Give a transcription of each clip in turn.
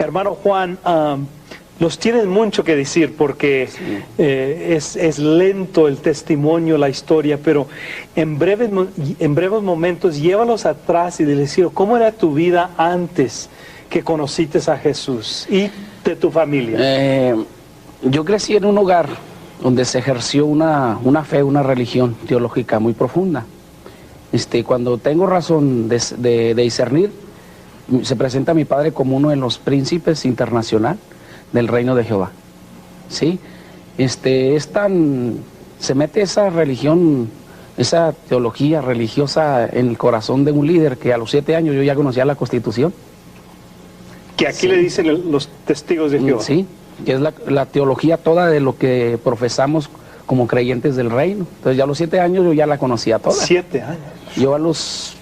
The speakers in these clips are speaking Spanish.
Hermano Juan, nos tienes mucho que decir porque Sí. es lento el testimonio, la historia, pero en breves momentos llévalos atrás y decir cómo era tu vida antes que conociste a Jesús y de tu familia. Yo crecí en un hogar donde se ejerció una fe, una religión teológica muy profunda. Cuando tengo razón de discernir, se presenta a mi padre como uno de los príncipes internacional del reino de Jehová. ¿Sí? Se mete esa religión, esa teología religiosa en el corazón de un líder que a los 7 años yo ya conocía la Constitución. Que aquí Sí. le dicen los testigos de Jehová. Sí, que es la teología toda de lo que profesamos como creyentes del reino. Entonces ya a los 7 años yo ya la conocía toda. 7 años. Yo a los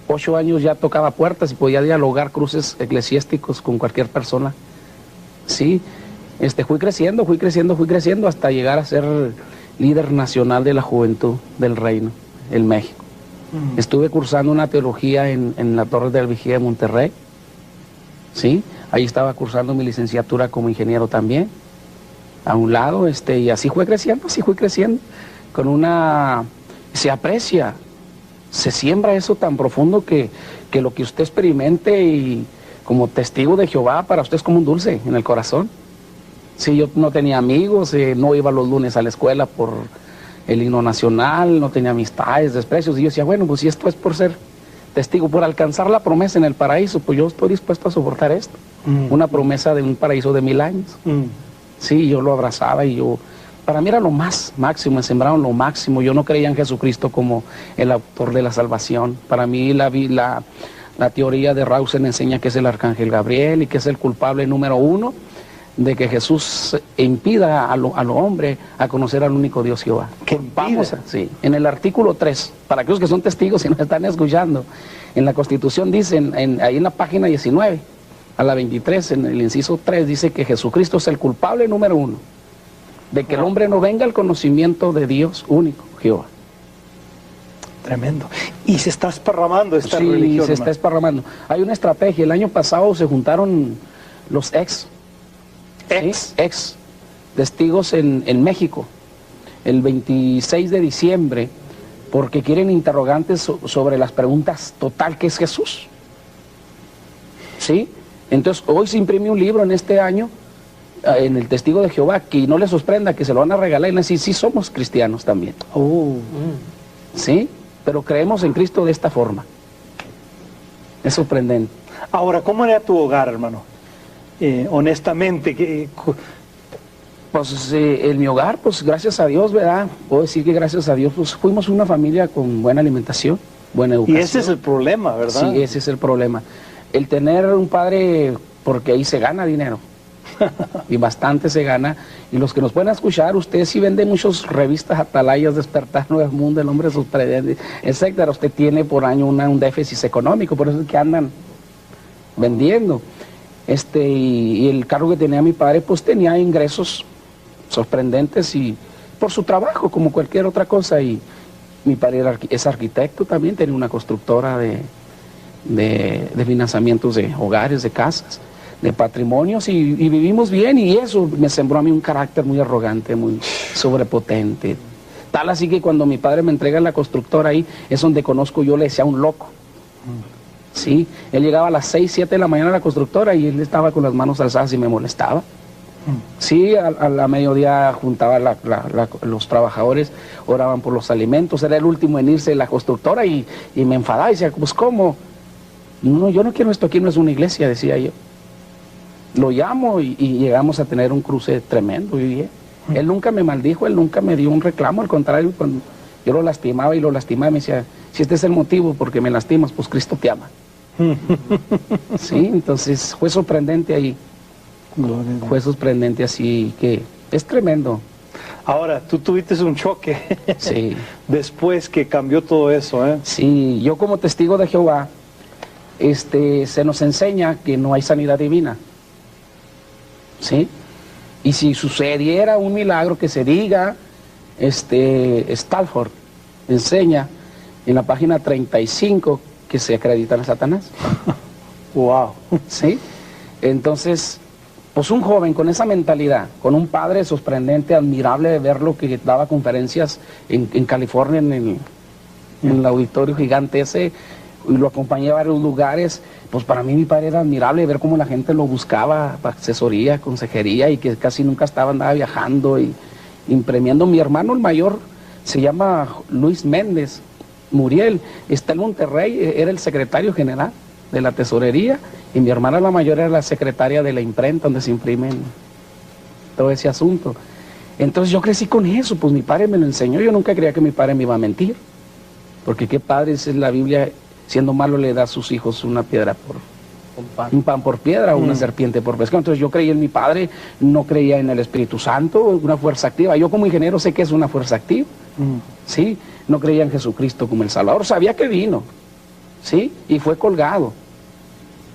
8 años ya tocaba puertas y podía dialogar cruces eclesiásticos con cualquier persona. Sí, fui creciendo hasta llegar a ser líder nacional de la juventud del reino en México. Estuve cursando una teología en la Torre del Vigía de Monterrey. Sí, ahí estaba cursando mi licenciatura como ingeniero también, a un lado, y así fui creciendo, se aprecia, se siembra eso tan profundo que lo que usted experimente y como testigo de Jehová para usted es como un dulce en el corazón. Sí, yo no tenía amigos, no iba los lunes a la escuela por el himno nacional, no tenía amistades, desprecios, y yo decía, bueno, pues si esto es por ser testigo, por alcanzar la promesa en el paraíso, pues yo estoy dispuesto a soportar esto, una promesa de un paraíso de 1000 años. Sí, yo lo abrazaba y para mí era lo más máximo, me sembraron lo máximo. Yo no creía en Jesucristo como el autor de la salvación. Para mí la teoría de Rawson enseña que es el arcángel Gabriel y que es el culpable número 1 de que Jesús impida a lo hombre a conocer al único Dios Jehová. ¿Que impida? Sí, en el artículo 3, para aquellos que son testigos y nos están escuchando, en la Constitución dicen, ahí en la página 19, a la 23, en el inciso 3, dice que Jesucristo es el culpable número 1 de que el hombre no venga al conocimiento de Dios único, Jehová. Tremendo. Y se está esparramando esta Sí, religión. se está esparramando. Hay una estrategia. El año pasado se juntaron los ex testigos en México, el 26 de diciembre, porque quieren interrogantes sobre las preguntas total que es Jesús. ¿Sí? Entonces, hoy se imprime un libro en este año, en el Testigo de Jehová, que no les sorprenda que se lo van a regalar y van a decir, sí somos cristianos también. ¿Sí? Pero creemos en Cristo de esta forma. Es sorprendente. Ahora, ¿cómo era tu hogar, hermano? Honestamente, Pues en mi hogar, pues gracias a Dios, ¿verdad? Puedo decir que gracias a Dios, pues fuimos una familia con buena alimentación, buena educación. y ese es el problema, ¿verdad? Sí, ese es el problema. El tener un padre, porque ahí se gana dinero. Y bastante se gana. Y los que nos pueden escuchar, ustedes sí venden muchas revistas Atalayas, Despertar, Nuevo Mundo, El Hombre Sorprendente, etcétera. Usted tiene por año un déficit económico, por eso es que andan vendiendo. Y el cargo que tenía mi padre, pues tenía ingresos sorprendentes y por su trabajo, como cualquier otra cosa. Y mi padre es arquitecto también, tenía una constructora de financiamientos de hogares, de casas, de patrimonios, y vivimos bien, y eso me sembró a mí un carácter muy arrogante, muy sobrepotente. Tal así que cuando mi padre me entrega la constructora ahí, es donde conozco, yo le decía un loco. Sí, él llegaba a las 6, 7 de la mañana a la constructora y él estaba con las manos alzadas y me molestaba. Sí, a la mediodía juntaba los trabajadores, oraban por los alimentos, era el último en irse de la constructora y me enfadaba y decía, pues ¿cómo? No, yo no quiero esto, aquí no es una iglesia, decía yo. Lo llamo y llegamos a tener un cruce tremendo. Y él nunca me maldijo, él nunca me dio un reclamo, al contrario, cuando yo lo lastimaba, me decía, si este es el motivo porque me lastimas, pues Cristo te ama. Sí, entonces fue sorprendente ahí. Fue sorprendente así, que es tremendo. Ahora, tú tuviste un choque Sí. después que cambió todo eso, ¿eh? Sí, yo como testigo de Jehová, se nos enseña que no hay sanidad divina. ¿Sí? Y si sucediera un milagro que se diga, Stalford enseña en la página 35 que se acreditan a Satanás. Wow. ¿Sí? Entonces, pues un joven con esa mentalidad, con un padre sorprendente, admirable de verlo, que daba conferencias en California, en el auditorio gigante ese, y lo acompañé a varios lugares. Pues para mí mi padre era admirable ver cómo la gente lo buscaba para asesoría, consejería, y que casi nunca andaba viajando y imprimiendo. Mi hermano el mayor se llama Luis Méndez Muriel, está en Monterrey, era el secretario general de la tesorería, y mi hermana la mayor era la secretaria de la imprenta donde se imprimen todo ese asunto. Entonces yo crecí con eso, pues mi padre me lo enseñó. Yo nunca creía que mi padre me iba a mentir, porque qué padre es la Biblia, siendo malo le da a sus hijos una piedra por un pan por piedra, o una serpiente por pescado. Entonces yo creía en mi padre, no creía en el Espíritu Santo, una fuerza activa. Yo como ingeniero sé que es una fuerza activa, ¿sí? No creía en Jesucristo como el Salvador, sabía que vino, ¿sí? Y fue colgado,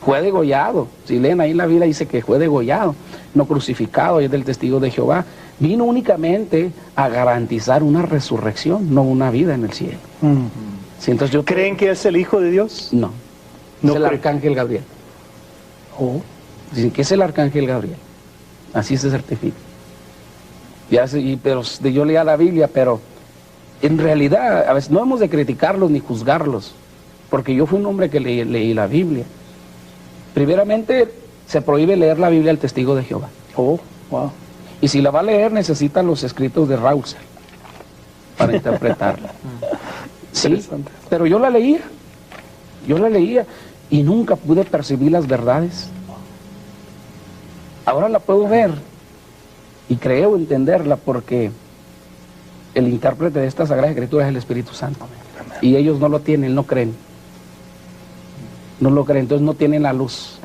fue degollado. Si leen ahí la Biblia dice que fue degollado, no crucificado, y es del testigo de Jehová. Vino únicamente a garantizar una resurrección, no una vida en el cielo. Sí, entonces ¿Creen que es el Hijo de Dios? No, No es el creo. arcángel Gabriel. Oh. Dicen que es el arcángel Gabriel, así se certifica. Pero yo leía la Biblia, pero en realidad a veces no hemos de criticarlos ni juzgarlos, porque yo fui un hombre que leí la Biblia. Primeramente, se prohíbe leer la Biblia al testigo de Jehová. Oh, wow. Y si la va a leer, necesita los escritos de Rausser para interpretarla. Sí, pero yo la leía y nunca pude percibir las verdades. Ahora la puedo ver y creo entenderla, porque el intérprete de esta Sagrada Escritura es el Espíritu Santo. Y ellos no lo tienen, no creen. No lo creen, entonces no tienen la luz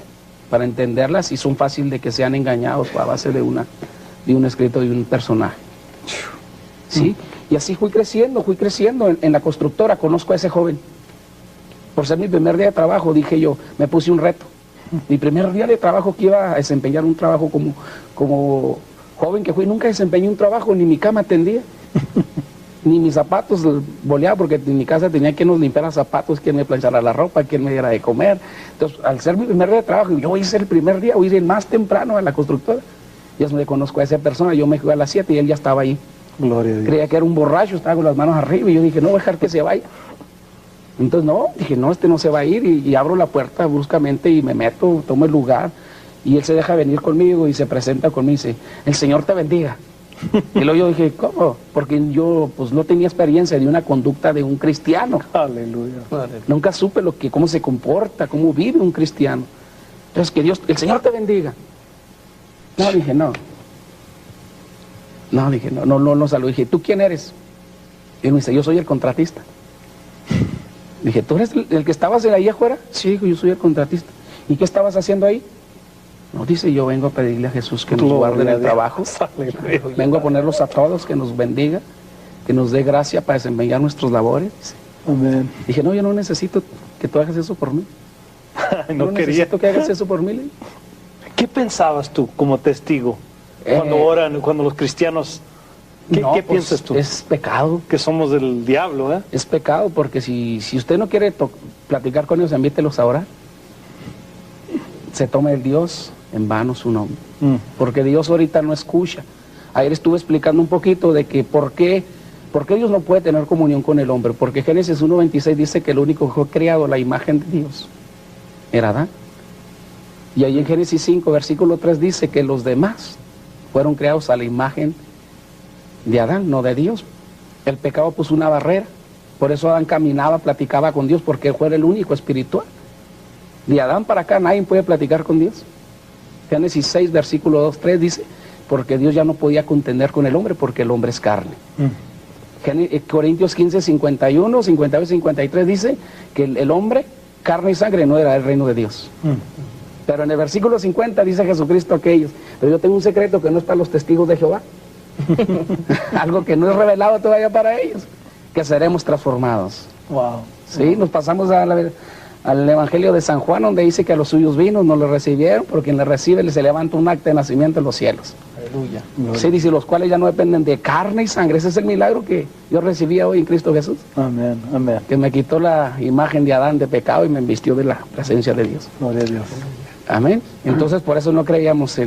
para entenderlas, y son fáciles de que sean engañados a base de un escrito de un personaje. ¿Sí? Y así fui creciendo en la constructora. Conozco a ese joven. Por ser mi primer día de trabajo, dije yo, me puse un reto. Mi primer día de trabajo, que iba a desempeñar un trabajo como joven que fui, nunca desempeñé un trabajo, ni mi cama tendía, ni mis zapatos boleaba, porque en mi casa tenía quien nos limpiara zapatos, quien me planchara la ropa, quien me diera de comer. Entonces, al ser mi primer día de trabajo, yo hice el primer día, o hice el más temprano a la constructora. Ya me conozco a esa persona, yo me fui a las 7 y él ya estaba ahí. Gloria a Dios. Creía que era un borracho, estaba con las manos arriba, y yo dije, no voy a dejar que se vaya. Entonces no, dije, no, este no se va a ir, y abro la puerta bruscamente y me meto, tomo el lugar, y él se deja venir conmigo y se presenta conmigo y dice, el Señor te bendiga. Y luego yo dije, ¿cómo? Porque yo pues no tenía experiencia de una conducta de un cristiano. Aleluya. Nunca supe cómo se comporta, cómo vive un cristiano. Entonces, que Dios, el Señor te bendiga. No, dije, no. No, dije, no saludé. Dije, ¿tú quién eres? Y él me dice, yo soy el contratista. Dije, ¿tú eres el que estabas ahí afuera? Sí, dijo, yo soy el contratista. ¿Y qué estabas haciendo ahí? No, dice, yo vengo a pedirle a Jesús que nos guarde en el trabajo. Vengo a ponerlos a todos, que nos bendiga, que nos dé gracia para desempeñar nuestros labores. Amén. Dije, no, yo no necesito que tú hagas eso por mí. No quería. Necesito que hagas eso por mí. Le. ¿Qué pensabas tú como testigo cuando oran, cuando los cristianos... ¿Qué pues, piensas tú? Es pecado. Que somos del diablo, ¿eh? Es pecado, porque si usted no quiere platicar con ellos, invítelos a orar. Se toma el Dios en vano su nombre. Porque Dios ahorita no escucha. Ayer estuve explicando un poquito de que por qué Dios no puede tener comunión con el hombre. Porque Génesis 1:26 dice que el único que fue creado a la imagen de Dios era Adán. Y ahí en Génesis 5, versículo 3 dice que los demás fueron creados a la imagen de Adán, no de Dios. El pecado puso una barrera. Por eso Adán caminaba, platicaba con Dios, porque él fue el único espiritual. De Adán para acá nadie puede platicar con Dios. Génesis 6, versículo 2, 3 dice, porque Dios ya no podía contender con el hombre, porque el hombre es carne. Corintios 15, 51, 52 y 53 dice que el hombre, carne y sangre, no era el reino de Dios. Pero en el versículo 50 dice Jesucristo aquellos, pero yo tengo un secreto que no es para los testigos de Jehová. Algo que no es revelado todavía para ellos, que seremos transformados. Wow. Sí, nos pasamos al Evangelio de San Juan, donde dice que a los suyos vino, no lo recibieron, porque quien le recibe se levanta un acta de nacimiento en los cielos. Aleluya. Sí, dice, los cuales ya no dependen de carne y sangre. Ese es el milagro que yo recibía hoy en Cristo Jesús. Amén, amén. Que me quitó la imagen de Adán de pecado y me invistió de la presencia de Dios. Gloria a Dios. Amén. Entonces por eso no creíamos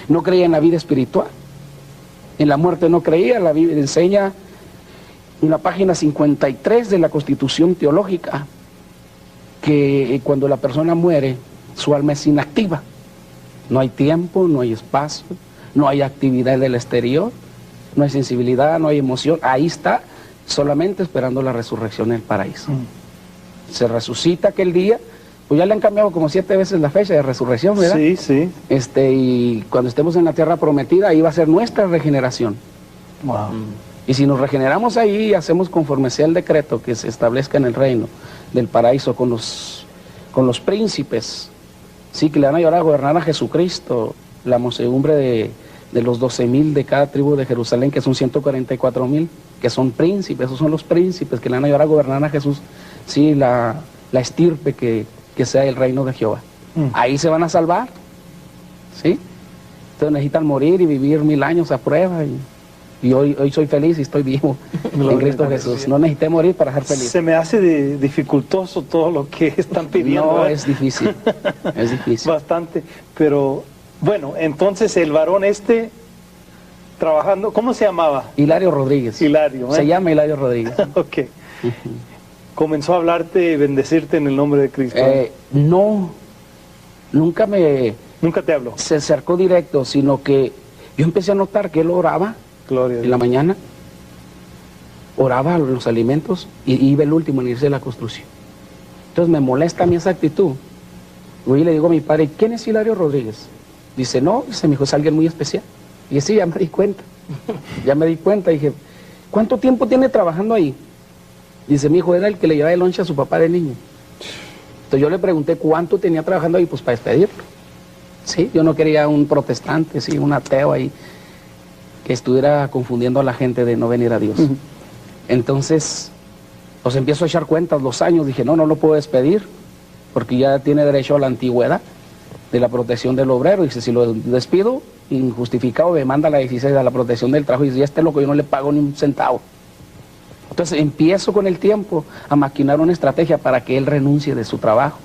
no creía en la vida espiritual. En la muerte no creía. La Biblia enseña en la página 53 de la Constitución Teológica que cuando la persona muere, su alma es inactiva. No hay tiempo, no hay espacio, no hay actividad del exterior, no hay sensibilidad, no hay emoción. Ahí está, solamente esperando la resurrección en el paraíso. Se resucita aquel día. Pues ya le han cambiado como 7 veces la fecha de resurrección, ¿verdad? Sí, sí. Y cuando estemos en la tierra prometida, ahí va a ser nuestra regeneración. Wow. Y si nos regeneramos ahí y hacemos conforme sea el decreto que se establezca en el reino del paraíso con los príncipes, sí, que le van a ayudar a gobernar a Jesucristo, la muchedumbre de los 12,000 de cada tribu de Jerusalén, que son 144,000, que son príncipes, esos son los príncipes que le van a ayudar a gobernar a Jesús, sí, la estirpe que sea el reino de Jehová. Ahí se van a salvar, ¿sí? Entonces necesitan morir y vivir 1000 años a prueba, y hoy soy feliz y estoy vivo en Cristo Jesús. No necesité morir para ser feliz. Se me hace dificultoso todo lo que están pidiendo. No, es difícil, es difícil. Bastante, pero bueno, entonces el varón trabajando, ¿cómo se llamaba? Hilario Rodríguez. Hilario, ¿eh? Se llama Hilario Rodríguez. Ok. Comenzó a hablarte y bendecirte en el nombre de Cristo. No, nunca te habló. Se acercó directo, sino que yo empecé a notar que él oraba. Gloria a Dios. En la mañana, oraba los alimentos y iba el último en irse de la construcción. Entonces me molesta a mí esa actitud. Y le digo a mi padre, ¿quién es Hilario Rodríguez? Dice, no, mi hijo es alguien muy especial. Y yo, sí, ya me di cuenta. Ya me di cuenta. Dije, ¿cuánto tiempo tiene trabajando ahí? Dice, mi hijo era el que le llevaba el lonche a su papá de niño. Entonces yo le pregunté cuánto tenía trabajando ahí, pues para despedirlo. Sí, yo no quería un protestante, sí, un ateo ahí, que estuviera confundiendo a la gente de no venir a Dios. Entonces, pues empiezo a echar cuentas los años. Dije, no lo puedo despedir, porque ya tiene derecho a la antigüedad de la protección del obrero. Dice, si lo despido, injustificado, me manda la 16 a la protección del trabajo. Y dice, este loco yo no le pago ni un centavo. Entonces empiezo con el tiempo a maquinar una estrategia para que él renuncie de su trabajo.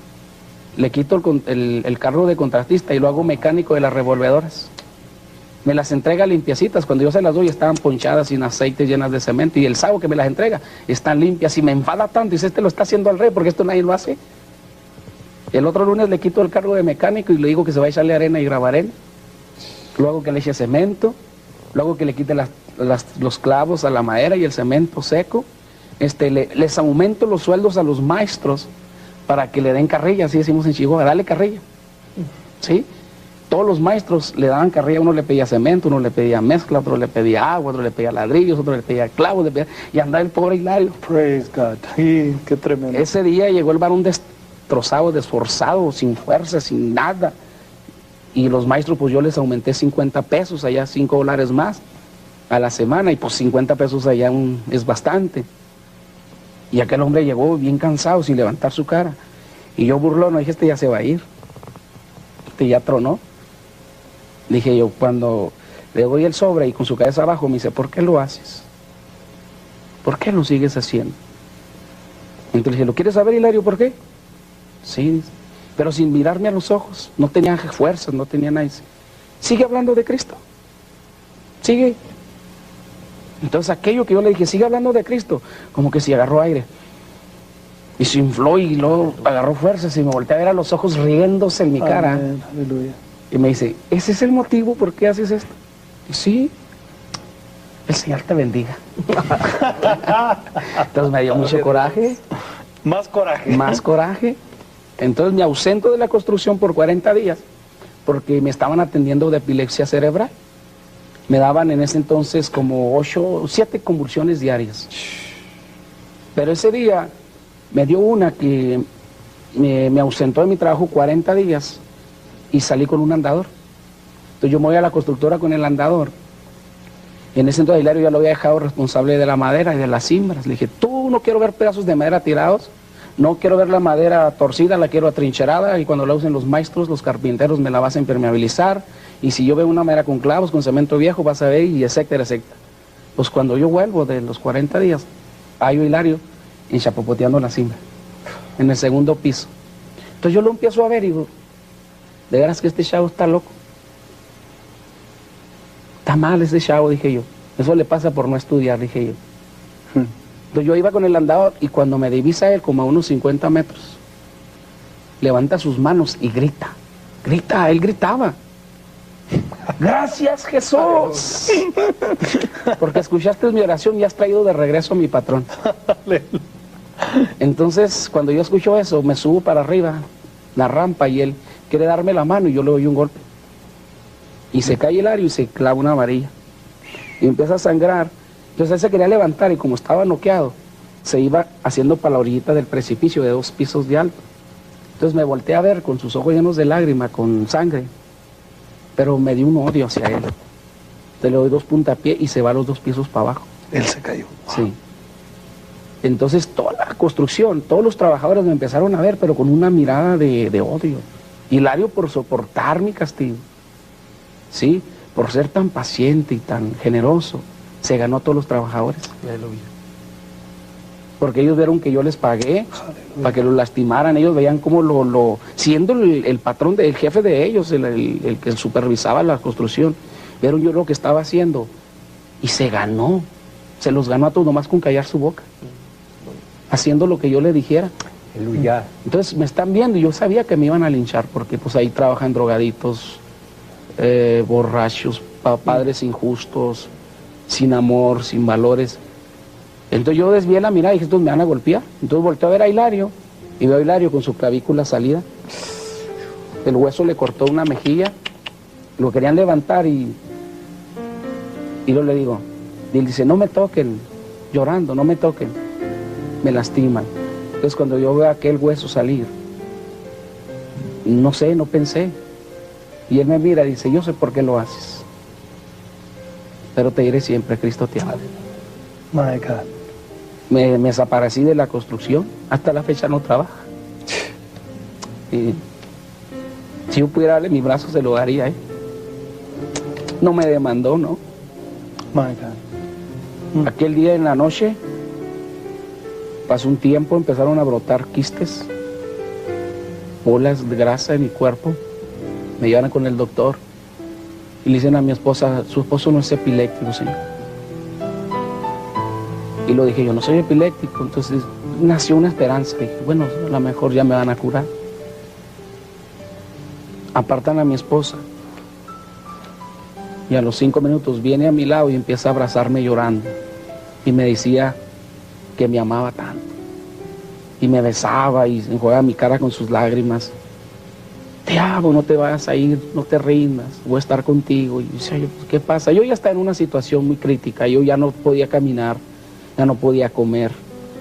Le quito el carro de contratista y lo hago mecánico de las revolvedoras. Me las entrega limpiecitas. Cuando yo se las doy estaban ponchadas, sin aceite, llenas de cemento. Y el sábado que me las entrega están limpias. Y me enfada tanto. Dice, este lo está haciendo al rey porque esto nadie lo hace. El otro lunes le quito el cargo de mecánico y le digo que se va a echarle arena y grabar arena. Luego que le eche cemento. Luego que le quite los clavos a la madera y el cemento seco. Les aumento los sueldos a los maestros para que le den carrilla, así decimos en Chihuahua, dale carrilla. ¿Sí? Todos los maestros le daban carrilla, uno le pedía cemento, uno le pedía mezcla, otro le pedía agua, otro le pedía ladrillos, otro le pedía clavos, y andaba el pobre Hilario. Praise God. Sí, qué tremendo. Ese día llegó el varón destrozado, desforzado, sin fuerza, sin nada. Y los maestros, pues yo les aumenté 50 pesos, allá $5 más a la semana, y pues 50 pesos allá es bastante. Y aquel hombre llegó bien cansado, sin levantar su cara. Y yo burlón, dije, este ya se va a ir. Este ya tronó. Dije yo, cuando le doy el sobre y con su cabeza abajo, me dice, ¿por qué lo haces? ¿Por qué lo sigues haciendo? Entonces le dije, ¿lo quieres saber, Hilario, por qué? Sí, pero sin mirarme a los ojos. No tenía fuerzas, no tenía nada. Sigue hablando de Cristo. Sigue. Entonces aquello que yo le dije, sigue hablando de Cristo, como que se agarró aire. Y se infló y luego agarró fuerzas y me volteé a ver a los ojos riéndose en mi cara. Amén, aleluya. Y me dice, ¿ese es el motivo por qué haces esto? Y sí, el Señor te bendiga. Entonces me dio mucho coraje. Más coraje. Más coraje. Entonces me ausento de la construcción por 40 días porque me estaban atendiendo de epilepsia cerebral. Me daban en ese entonces como 7 convulsiones diarias. Pero ese día me dio una que me ausentó de mi trabajo 40 días y salí con un andador. Entonces yo me voy a la constructora con el andador. Y en ese entonces Hilario ya lo había dejado responsable de la madera y de las cimbras. Le dije, tú, no quiero ver pedazos de madera tirados, no quiero ver la madera torcida, la quiero atrincherada, y cuando la usen los maestros, los carpinteros, me la vas a impermeabilizar. Y si yo veo una madera con clavos, con cemento viejo, vas a ver, y etcétera, etcétera. Pues cuando yo vuelvo de los 40 días, hallo a Hilario enchapopoteando la cimbra, en el segundo piso. Entonces yo lo empiezo a ver y digo, de veras que este chavo está loco. Está mal ese chavo, dije yo. Eso le pasa por no estudiar, dije yo. Entonces yo iba con el andador y cuando me divisa él como a unos 50 metros, levanta sus manos y grita. Grita, él gritaba. Gracias, Jesús. Porque escuchaste mi oración y has traído de regreso a mi patrón. Entonces, cuando yo escucho eso, me subo para arriba, la rampa, y él quiere darme la mano y yo le doy un golpe. Y se cae Hilario y se clava una varilla. Y empieza a sangrar. Entonces él se quería levantar y como estaba noqueado, se iba haciendo para la orillita del precipicio de 2 pisos de alto. Entonces me volteé a ver con sus ojos llenos de lágrima, con sangre. Pero me dio un odio hacia él. Entonces le doy 2 puntapiés y se va a los 2 pisos para abajo. Él se cayó. Sí. Entonces toda la construcción, todos los trabajadores me empezaron a ver, pero con una mirada de odio. Hilario por soportar mi castigo. Sí, por ser tan paciente y tan generoso, se ganó a todos los trabajadores. Aleluya. Porque ellos vieron que yo les pagué para que los lastimaran. Ellos veían cómo siendo el patrón, el jefe de ellos, el que supervisaba la construcción, vieron yo lo que estaba haciendo y se ganó. Se los ganó a todos nomás con callar su boca, haciendo lo que yo le dijera. Aleluya. Entonces me están viendo y yo sabía que me iban a linchar porque pues ahí trabajan drogaditos, borrachos, padres injustos, sin amor, sin valores. Entonces yo desvié la mirada y dije, estos me van a golpear. Entonces volteé a ver a Hilario y veo a Hilario con su clavícula salida. El hueso le cortó una mejilla, lo querían levantar y yo le digo, y él dice, no me toquen, llorando, no me toquen, me lastiman. Entonces cuando yo veo aquel hueso salir, no sé, no pensé. Y él me mira y dice, yo sé por qué lo haces, pero te diré siempre, Cristo te ama. My God. Me desaparecí de la construcción, hasta la fecha no trabaja. Y si yo pudiera darle mi brazo, se lo daría, ¿eh? No me demandó, ¿no? My God. Aquel día en la noche, pasó un tiempo, empezaron a brotar quistes, bolas de grasa en mi cuerpo. Me llevan con el doctor y le dicen a mi esposa, su esposo no es epiléptico, señor. Y lo dije, yo no soy epiléptico. Entonces nació una esperanza. Dije, bueno, a lo mejor ya me van a curar. Apartan a mi esposa. Y a los 5 minutos viene a mi lado y empieza a abrazarme llorando. Y me decía que me amaba tanto. Y me besaba y enjuagaba mi cara con sus lágrimas. Te amo, no te vayas a ir, no te rindas, voy a estar contigo. Y decía yo, pues, ¿qué pasa? Yo ya estaba en una situación muy crítica. Yo ya no podía caminar, ya no podía comer.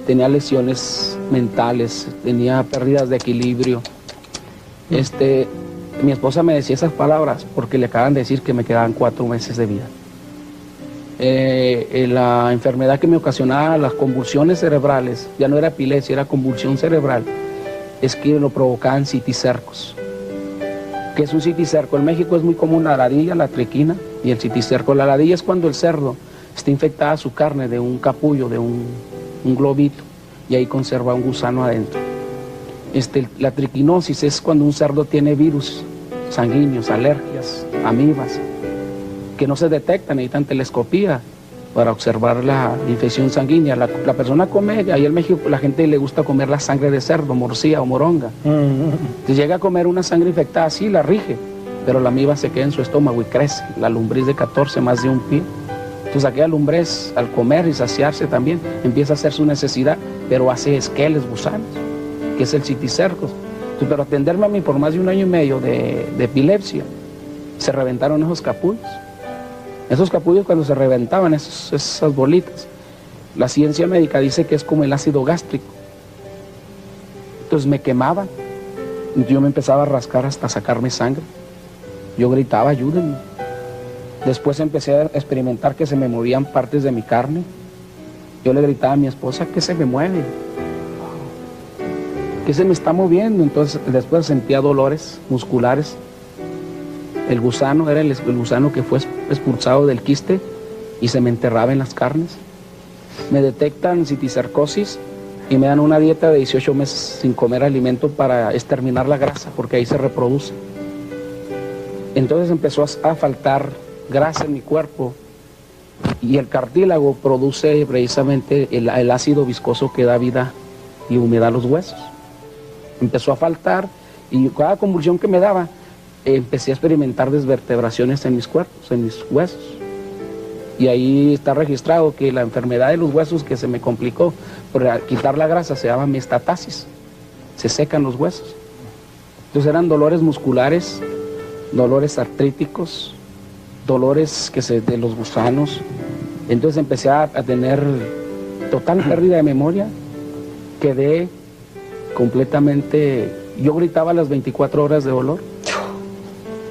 Tenía lesiones mentales, tenía pérdidas de equilibrio. Mi esposa me decía esas palabras porque le acaban de decir que me quedaban 4 meses de vida. La enfermedad que me ocasionaba las convulsiones cerebrales, ya no era epilepsia, era convulsión cerebral, es que lo provocaban citicercos. ¿Qué es un citicerco? En México es muy común la ladilla, la triquina y el citicerco. La ladilla es cuando el cerdo está infectada su carne de un capullo, de un globito, y ahí conserva un gusano adentro. La triquinosis es cuando un cerdo tiene virus sanguíneos, alergias, amibas, que no se detectan, necesitan telescopía para observar la infección sanguínea. La persona come, ahí en México la gente le gusta comer la sangre de cerdo, morcilla o moronga. Si llega a comer una sangre infectada, sí, la rige, pero la amiba se queda en su estómago y crece, la lombriz de 14, más de 1 pie. Entonces aquella lombriz, al comer y saciarse también, empieza a hacer su necesidad, pero hace esqueles, gusanos, que es el citicercos. Entonces, pero atenderme a mí por más de 1 año y medio de epilepsia, se reventaron esos capullos. Esos capullos cuando se reventaban, esas bolitas, la ciencia médica dice que es como el ácido gástrico. Entonces me quemaban, yo me empezaba a rascar hasta sacarme sangre. Yo gritaba, ayúdenme. Después empecé a experimentar que se me movían partes de mi carne. Yo le gritaba a mi esposa, ¿qué se me mueve? ¿Qué se me está moviendo? Entonces después sentía dolores musculares. El gusano era el gusano que fue expulsado del quiste y se me enterraba en las carnes. Me detectan citicercosis y me dan una dieta de 18 meses sin comer alimento para exterminar la grasa, porque ahí se reproduce. Entonces empezó a faltar grasa en mi cuerpo y el cartílago produce precisamente el ácido viscoso que da vida y humedad a los huesos. Empezó a faltar y cada convulsión que me daba empecé a experimentar desvertebraciones en mis cuerpos, en mis huesos. Y ahí está registrado que la enfermedad de los huesos que se me complicó por quitar la grasa se llama mestatasis. Se secan los huesos. Entonces eran dolores musculares, dolores artríticos, dolores de los gusanos. Entonces empecé a tener total pérdida de memoria. Quedé completamente... Yo gritaba a las 24 horas de dolor.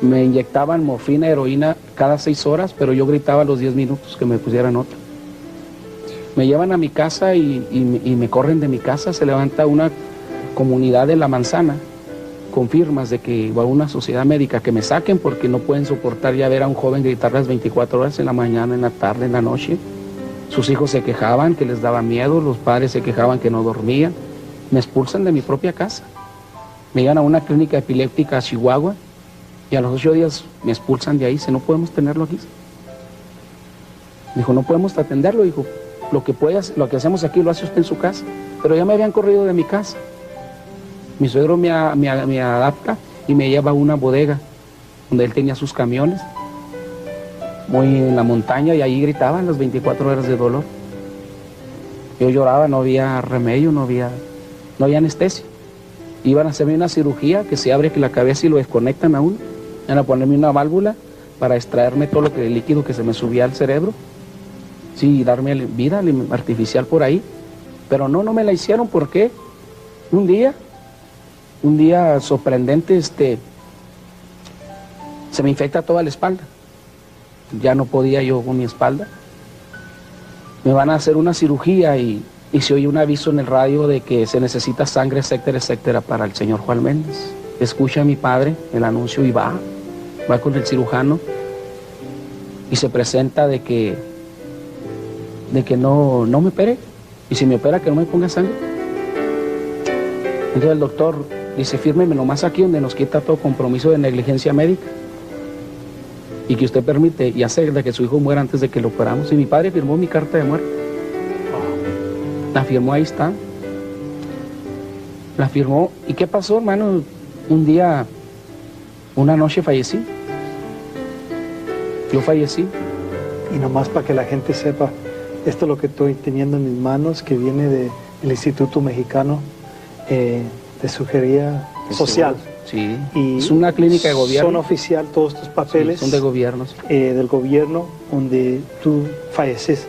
Me inyectaban morfina, heroína cada 6 horas, pero yo gritaba a los 10 minutos que me pusieran otra. Me llevan a mi casa y me corren de mi casa. Se levanta una comunidad de La Manzana con firmas de que va a una sociedad médica que me saquen porque no pueden soportar ya ver a un joven gritar las 24 horas en la mañana, en la tarde, en la noche. Sus hijos se quejaban que les daba miedo, los padres se quejaban que no dormían. Me expulsan de mi propia casa. Me llevan a una clínica epiléptica a Chihuahua y a los 8 días me expulsan de ahí. Dice, no podemos tenerlo aquí. Dijo, no podemos atenderlo. Dijo, lo que hacemos aquí lo hace usted en su casa. Pero ya me habían corrido de mi casa. Mi suegro me adapta y me lleva a una bodega donde él tenía sus camiones, muy en la montaña, y ahí gritaban las 24 horas de dolor. Yo lloraba, no había remedio, no había anestesia. Iban a hacerme una cirugía que se abre la cabeza y lo desconectan a uno. Iban a ponerme una válvula para extraerme todo el líquido que se me subía al cerebro. Sí, darme vida artificial por ahí. Pero no me la hicieron porque un día sorprendente, se me infecta toda la espalda. Ya no podía yo con mi espalda. Me van a hacer una cirugía y se oye un aviso en el radio de que se necesita sangre, etcétera, etcétera, para el señor Juan Méndez. Escucha a mi padre el anuncio y va con el cirujano y se presenta de que no me opere. Y si me opera, que no me ponga sangre. Entonces el doctor dice, fírmeme nomás aquí donde nos quita todo compromiso de negligencia médica y que usted permite y hace de que su hijo muera antes de que lo operamos. Y mi padre firmó mi carta de muerte. La firmó, ahí está. La firmó. ¿Y qué pasó, hermano? Un día, una noche fallecí. Yo fallecí. Y nomás para que la gente sepa, esto es lo que estoy teniendo en mis manos, que viene del Instituto Mexicano de Sugería Social. Sí, y es una clínica de gobierno. Son oficial todos estos papeles. Sí, son de gobiernos. Del gobierno, donde tú falleces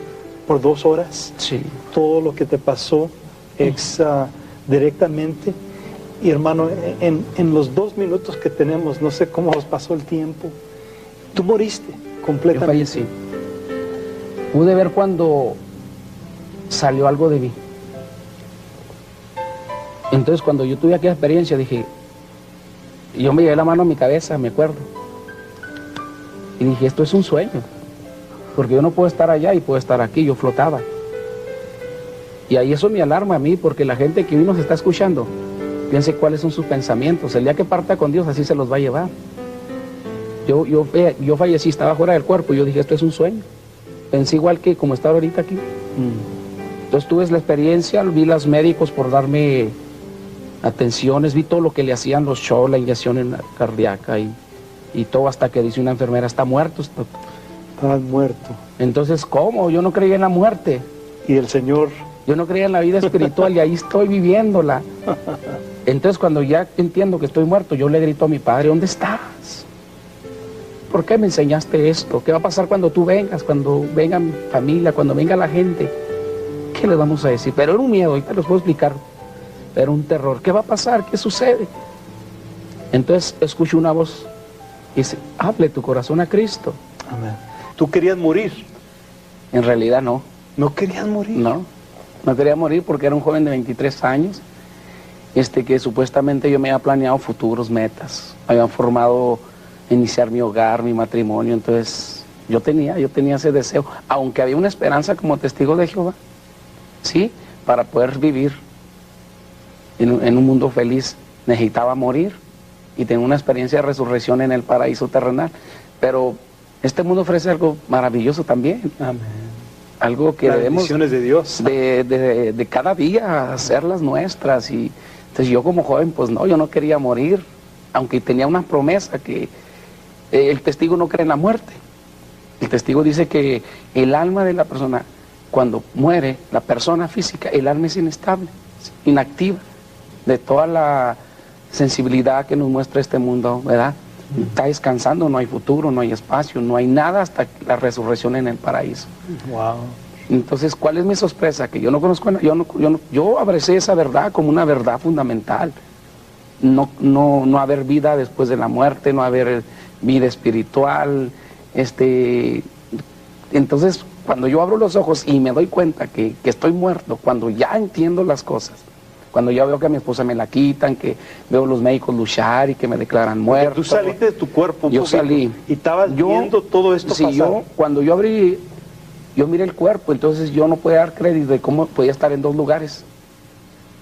por 2 horas. Sí. Todo lo que te pasó directamente. Y hermano, en los 2 minutos que tenemos, no sé cómo os pasó el tiempo, tú moriste completamente. Yo fallecí. Pude ver cuando salió algo de mí. Entonces cuando yo tuve aquella experiencia dije, yo me llevé la mano a mi cabeza, me acuerdo, y dije, esto es un sueño, porque yo no puedo estar allá y puedo estar aquí. Yo flotaba. Y ahí eso me alarma a mí, porque la gente que hoy nos está escuchando, piense cuáles son sus pensamientos. El día que parta con Dios, así se los va a llevar. Yo fallecí, estaba fuera del cuerpo, y yo dije, esto es un sueño. Pensé igual que como estaba ahorita aquí. Entonces tuve la experiencia, vi los médicos por darme atenciones, vi todo lo que le hacían los shows, la inyección cardíaca y todo, hasta que dice una enfermera, está muerto. Estás muerto. Entonces, ¿cómo? Yo no creía en la muerte. Y el Señor... Yo no creía en la vida espiritual y ahí estoy viviéndola. Entonces, cuando ya entiendo que estoy muerto, yo le grito a mi padre, ¿dónde estás? ¿Por qué me enseñaste esto? ¿Qué va a pasar cuando tú vengas, cuando venga mi familia, cuando venga la gente? ¿Qué les vamos a decir? Pero era un miedo, ahorita los puedo explicar. Era un terror. ¿Qué va a pasar? ¿Qué sucede? Entonces escucho una voz y dice, hable tu corazón a Cristo. Amén. ¿Tú querías morir? En realidad no. ¿No querías morir? No quería morir porque era un joven de 23 años, que supuestamente yo me había planeado futuros, metas. Había formado, iniciar mi hogar, mi matrimonio. Entonces yo tenía ese deseo, aunque había una esperanza como testigo de Jehová, ¿sí? Para poder vivir en un mundo feliz, necesitaba morir. y tener una experiencia de resurrección en el paraíso terrenal. Pero este mundo ofrece algo maravilloso también. Amén. Algo que Las debemos bendiciones de Dios. de cada día hacerlas nuestras. Y entonces yo como joven, pues no, yo no quería morir, aunque tenía una promesa que el testigo no cree en la muerte. El testigo dice que el alma de la persona, cuando muere, la persona física, el alma es inestable, inactiva, de toda la sensibilidad que nos muestra este mundo, ¿verdad? Está descansando, no hay futuro, no hay espacio, no hay nada hasta la resurrección en el paraíso. Wow. Entonces, ¿cuál es mi sorpresa? Que yo no conozco, yo abracé esa verdad como una verdad fundamental. No haber vida después de la muerte, no haber vida espiritual. Entonces, cuando yo abro los ojos y me doy cuenta que estoy muerto, cuando ya entiendo las cosas, cuando ya veo que a mi esposa me la quitan, que veo a los médicos luchar y que me declaran muerto. Tú saliste de tu cuerpo un yo poquito, salí. y estabas viendo todo esto sí, pasar. Cuando yo abrí, yo miré el cuerpo, entonces yo no podía dar crédito de cómo podía estar en dos lugares.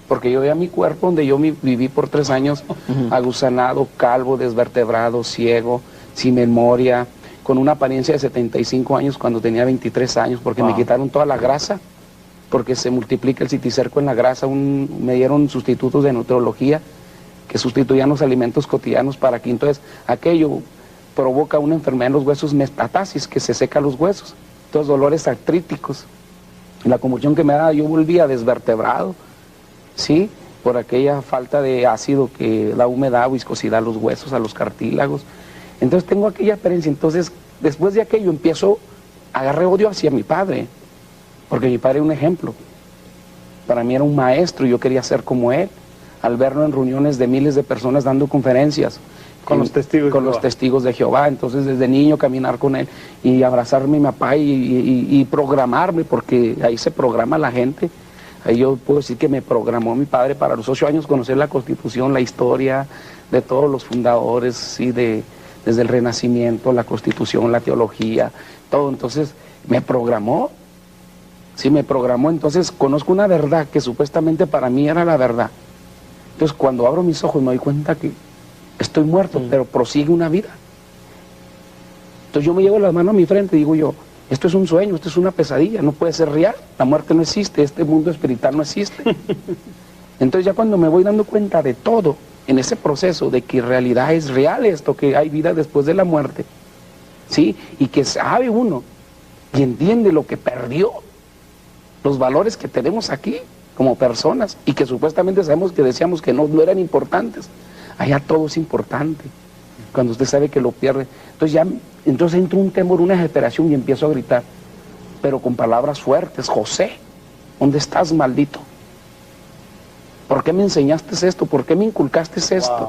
Porque yo veía mi cuerpo donde yo viví por 3 años, agusanado, calvo, desvertebrado, ciego, sin memoria, con una apariencia de 75 años cuando tenía 23 años, porque me quitaron toda la grasa, porque se multiplica el citicerco en la grasa. Me dieron sustitutos de nutrología que sustituían los alimentos cotidianos para que entonces aquello provoca una enfermedad en los huesos, metastasis, que se seca los huesos, entonces dolores artríticos. La convulsión que me daba, yo volvía desvertebrado, ¿sí? Por aquella falta de ácido que da humedad, viscosidad a los huesos, a los cartílagos. Entonces tengo aquella experiencia. Entonces, después de aquello agarré odio hacia mi padre, porque mi padre era un ejemplo. Para mí era un maestro y yo quería ser como él, al verlo en reuniones de miles de personas dando conferencias. Con los testigos de Jehová. Entonces, desde niño caminar con él y abrazarme a mi papá y programarme, porque ahí se programa la gente. Ahí yo puedo decir que me programó mi padre para los 8 años conocer la Constitución, la historia de todos los fundadores, ¿sí? Desde el Renacimiento, la Constitución, la teología, todo. Entonces me programó, sí, me programó. Entonces conozco una verdad que supuestamente para mí era la verdad. Entonces cuando abro mis ojos me doy cuenta que estoy muerto, pero prosigue una vida. Entonces yo me llevo la mano a mi frente y digo yo, esto es un sueño, esto es una pesadilla, no puede ser real, la muerte no existe, este mundo espiritual no existe. Entonces ya cuando me voy dando cuenta de todo, en ese proceso de que en realidad es real esto, que hay vida después de la muerte, ¿sí? Y que sabe uno y entiende lo que perdió, los valores que tenemos aquí como personas y que supuestamente sabemos que decíamos que no eran importantes. Allá todo es importante, cuando usted sabe que lo pierde. Entonces entra un temor, una desesperación y empiezo a gritar, pero con palabras fuertes: José, ¿dónde estás, maldito? ¿Por qué me enseñaste esto? ¿Por qué me inculcaste esto? Wow.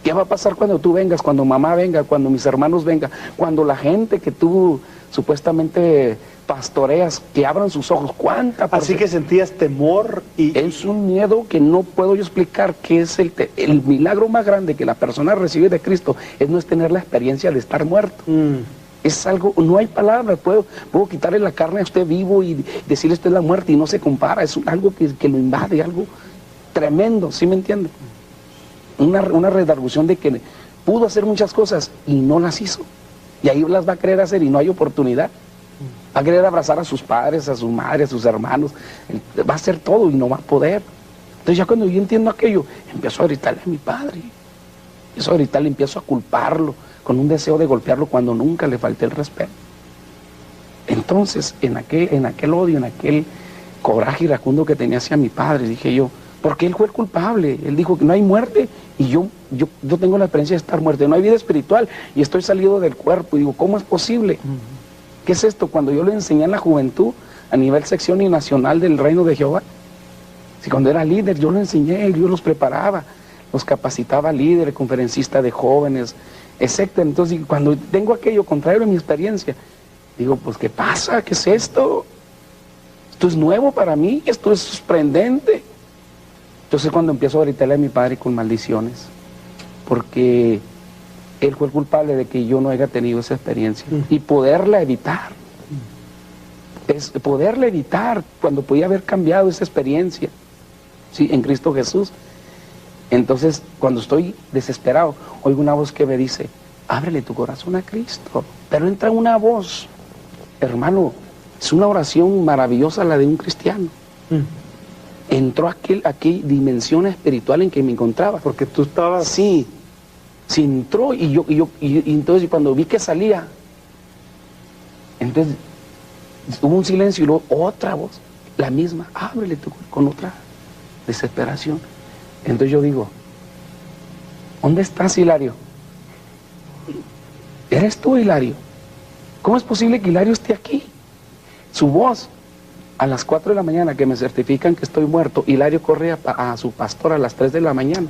¿Qué va a pasar cuando tú vengas, cuando mamá venga, cuando mis hermanos vengan, cuando la gente que tú supuestamente pastoreas, que abran sus ojos? ¿Cuánta? Así que sentías temor y... Es un miedo que no puedo yo explicar, que es el milagro más grande que la persona recibe de Cristo, es no es tener la experiencia de estar muerto. Es algo, no hay palabras, puedo quitarle la carne a usted vivo y decirle esto es la muerte y no se compara, es algo que lo invade, algo tremendo, ¿sí me entiende? Una redargución de que pudo hacer muchas cosas y no las hizo, y ahí las va a querer hacer y no hay oportunidad. Va a querer abrazar a sus padres, a su madre, a sus hermanos, va a hacer todo y no va a poder. Entonces ya cuando yo entiendo aquello, empiezo a gritarle a mi padre, empiezo a culparlo, con un deseo de golpearlo cuando nunca le falté el respeto. Entonces, en aquel odio, en aquel coraje iracundo que tenía hacia mi padre, dije yo, porque él fue el culpable. Él dijo que no hay muerte y yo tengo la experiencia de estar muerto, no hay vida espiritual y estoy salido del cuerpo. Y digo, ¿cómo es posible? ¿Qué es esto? Cuando yo le enseñé a la juventud a nivel sección y nacional del Reino de Jehová, si cuando era líder yo lo enseñé, yo los preparaba, los capacitaba líder, conferencista de jóvenes, etc. Entonces cuando tengo aquello contrario a mi experiencia, digo, pues ¿qué pasa? ¿Qué es esto? Esto es nuevo para mí, esto es sorprendente. Entonces cuando empiezo a gritarle a mi padre con maldiciones, porque él fue el culpable de que yo no haya tenido esa experiencia y poderla evitar. Es poderla evitar cuando podía haber cambiado esa experiencia, ¿sí? En Cristo Jesús. Entonces, cuando estoy desesperado, oigo una voz que me dice, ábrele tu corazón a Cristo. Pero entra una voz, hermano, es una oración maravillosa la de un cristiano. Entró aquella dimensión espiritual en que me encontraba. Porque tú estabas... Sí, sí entró y entonces cuando vi que salía, entonces hubo un silencio y luego otra voz, la misma, ábrele tu corazón, con otra desesperación. Entonces yo digo, ¿dónde estás, Hilario? ¿Eres tú, Hilario? ¿Cómo es posible que Hilario esté aquí? Su voz, a las 4 de la mañana que me certifican que estoy muerto, Hilario corre a su pastor a las 3 de la mañana,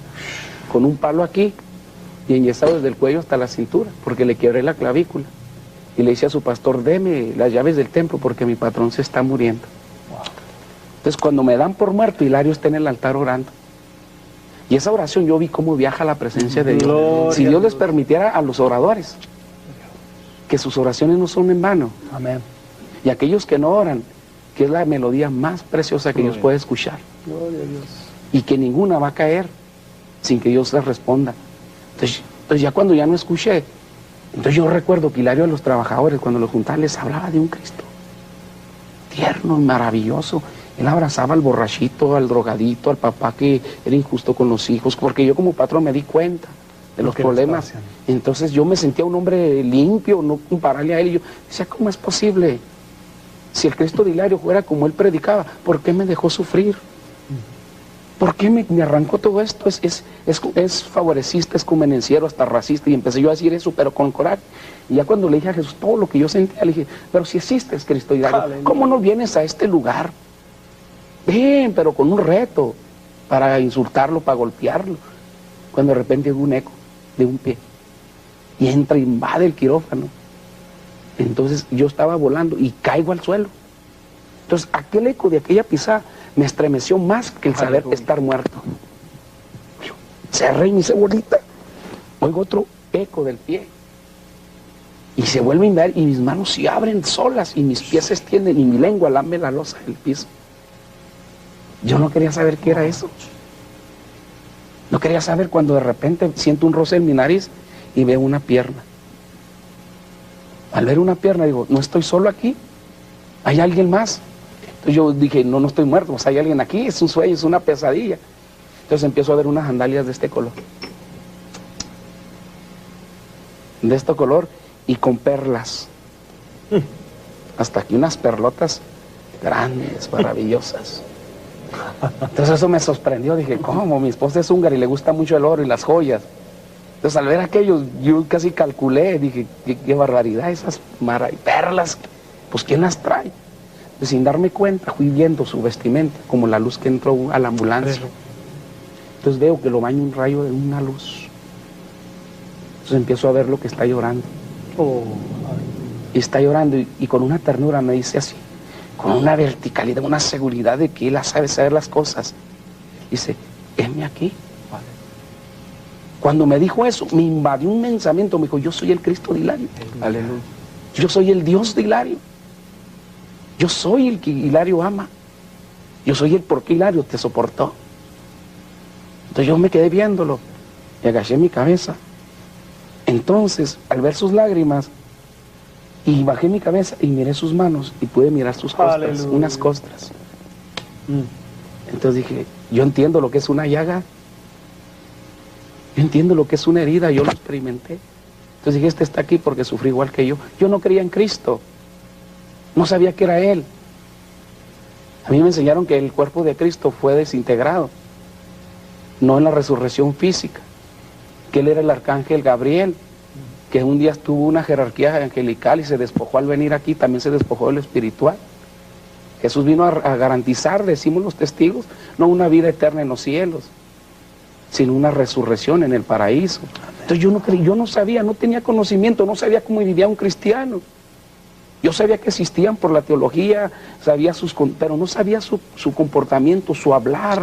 con un palo aquí y enyesado desde el cuello hasta la cintura, porque le quebré la clavícula. Y le dice a su pastor, deme las llaves del templo porque mi patrón se está muriendo. Entonces cuando me dan por muerto, Hilario está en el altar orando. Y esa oración yo vi cómo viaja la presencia de Dios. Gloria Si Dios les permitiera a los oradores que sus oraciones no son en vano. Amén. Y aquellos que no oran, que es la melodía más preciosa que Dios puede escuchar. Gloria a Dios. Y que ninguna va a caer sin que Dios les responda. Entonces ya cuando ya no escuché, entonces yo recuerdo que Hilario a los trabajadores, cuando los juntaba, les hablaba de un Cristo tierno y maravilloso. Él abrazaba al borrachito, al drogadito, al papá que era injusto con los hijos, porque yo como patrón me di cuenta de los problemas. Entonces yo me sentía un hombre limpio, no compararle a él. Y yo decía, ¿cómo es posible? Si el Cristo de Hilario fuera como él predicaba, ¿por qué me dejó sufrir? ¿Por qué me arrancó todo esto? Es favorecista, es convenenciero, hasta racista. Y empecé yo a decir eso, pero con coraje. Y ya cuando le dije a Jesús todo lo que yo sentía, le dije, pero si existes, Cristo de Hilario, ¿cómo no vienes a este lugar? Ven, pero con un reto, para insultarlo, para golpearlo. Cuando de repente hubo un eco de un pie. Y entra y invade el quirófano. Entonces yo estaba volando y caigo al suelo. Entonces aquel eco de aquella pisada me estremeció más que el saber estar muerto. Cerré y me hice bolita. Oigo otro eco del pie. Y se vuelve a invadir y mis manos se abren solas y mis pies se extienden y mi lengua lame la losa del piso. Yo no quería saber qué era eso. No quería saber cuando de repente siento un roce en mi nariz y veo una pierna. Al ver una pierna digo, no estoy solo aquí, hay alguien más. Entonces yo dije, no estoy muerto, pues hay alguien aquí, es un sueño, es una pesadilla. Entonces empiezo a ver unas sandalias de este color. De este color y con perlas. Hasta aquí unas perlotas grandes, maravillosas. Entonces eso me sorprendió, dije, ¿cómo? Mi esposa es húngara y le gusta mucho el oro y las joyas. Entonces al ver aquellos, yo casi calculé, dije, qué barbaridad, esas perlas, pues ¿quién las trae? Pues, sin darme cuenta, fui viendo su vestimenta, como la luz que entró a la ambulancia. Entonces veo que lo baña un rayo de una luz. Entonces empiezo a ver lo que está llorando. Y está llorando y con una ternura me dice así, con una verticalidad, una seguridad de que él sabe saber las cosas. Dice, heme aquí. Cuando me dijo eso, me invadió un pensamiento, me dijo, yo soy el Cristo de Hilario. Aleluya. Yo soy el Dios de Hilario. Yo soy el que Hilario ama. Yo soy el por qué Hilario te soportó. Entonces yo me quedé viéndolo y agaché mi cabeza. Entonces, al ver sus lágrimas, y bajé mi cabeza y miré sus manos y pude mirar sus costras, unas costras. Entonces dije, yo entiendo lo que es una llaga. Yo entiendo lo que es una herida, yo lo experimenté. Entonces dije, este está aquí porque sufrí igual que yo. Yo no creía en Cristo. No sabía que era Él. A mí me enseñaron que el cuerpo de Cristo fue desintegrado. No en la resurrección física. Que Él era el arcángel Gabriel. Que un día tuvo una jerarquía angelical y se despojó al venir aquí, también se despojó de lo espiritual. Jesús vino a garantizar, decimos los testigos, no una vida eterna en los cielos, sino una resurrección en el paraíso. Entonces yo no sabía, no tenía conocimiento, no sabía cómo vivía un cristiano. Yo sabía que existían por la teología, sabía pero no sabía su comportamiento, su hablar,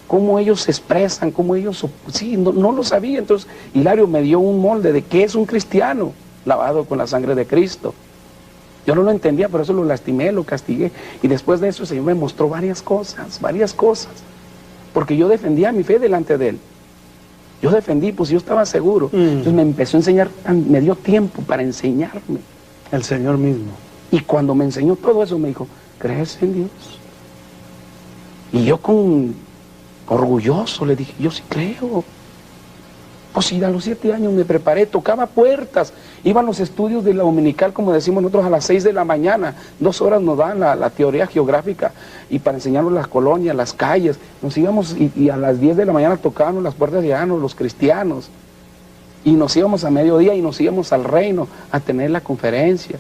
cómo ellos se expresan, cómo ellos... Sí, no lo sabía. Entonces Hilario me dio un molde de qué es un cristiano lavado con la sangre de Cristo. Yo no lo entendía, por eso lo lastimé, lo castigué. Y después de eso el Señor me mostró varias cosas. Porque yo defendía mi fe delante de Él. Yo defendí, pues yo estaba seguro. Entonces me empezó a enseñar, me dio tiempo para enseñarme. El Señor mismo. Y cuando me enseñó todo eso, me dijo, ¿crees en Dios? Y yo con orgulloso le dije, yo sí creo. Pues sí, a los 7 años me preparé, tocaba puertas, iba a los estudios de la dominical, como decimos nosotros, a las 6 de la mañana, 2 horas nos dan la teoría geográfica, y para enseñarnos las colonias, las calles, nos íbamos, y a las 10 de la mañana tocábamos las puertas de Llanos, los cristianos, y nos íbamos a mediodía y nos íbamos al reino a tener la conferencia.